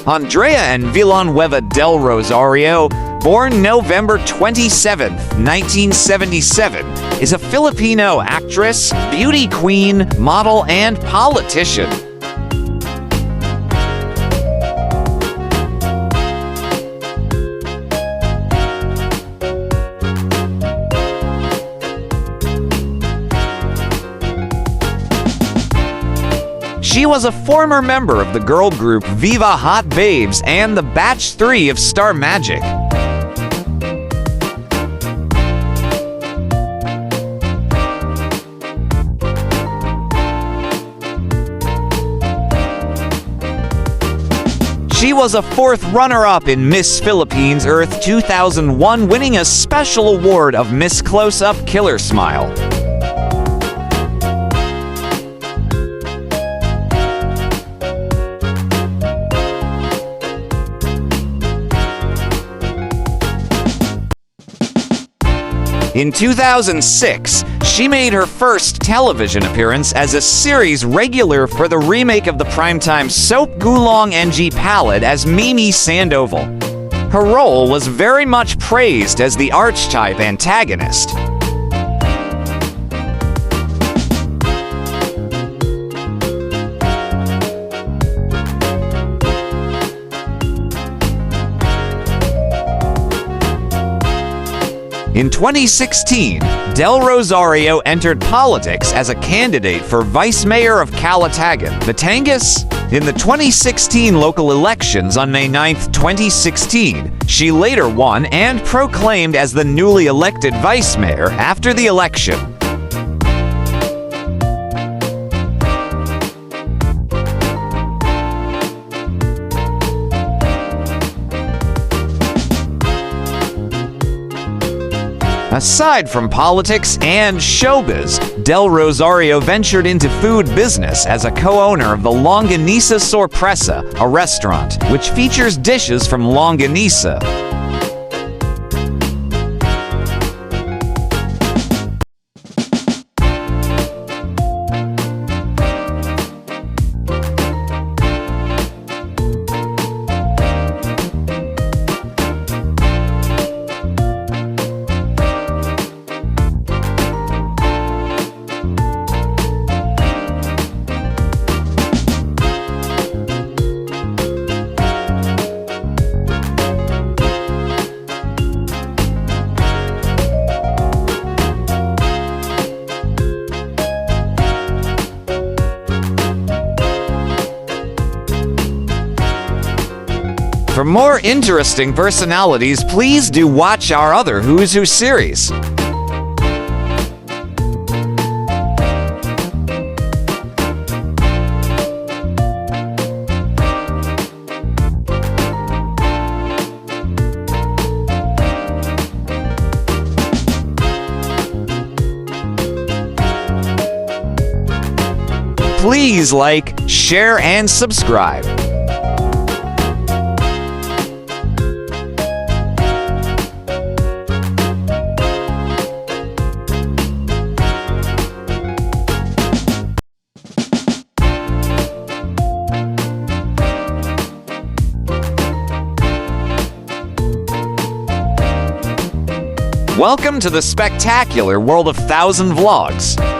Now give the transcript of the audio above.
Andrea and Villanueva del Rosario, born November 27, 1977, is a Filipino actress, beauty queen, model, and politician. She was a former member of the girl group Viva Hot Babes and the Batch 3 of Star Magic. She was a fourth runner-up in Miss Philippines Earth 2001, winning a special award of Miss Close-Up Killer Smile. In 2006, she made her first television appearance as a series regular for the remake of the primetime soap Gulong NG Palad as Mimi Sandoval. Her role was very much praised as the archetype antagonist. In 2016, Del Rosario entered politics as a candidate for vice mayor of Calatagan, Batangas. In the 2016 local elections on May 9, 2016, she later won and proclaimed as the newly elected vice mayor after the election. Aside from politics and showbiz, Del Rosario ventured into food business as a co-owner of the Longanisa Sorpresa, a restaurant which features dishes from longanisa. For more interesting personalities, please do watch our other Who's Who series. Please like, share, and subscribe. Welcome to the spectacular world of 1,000 vlogs.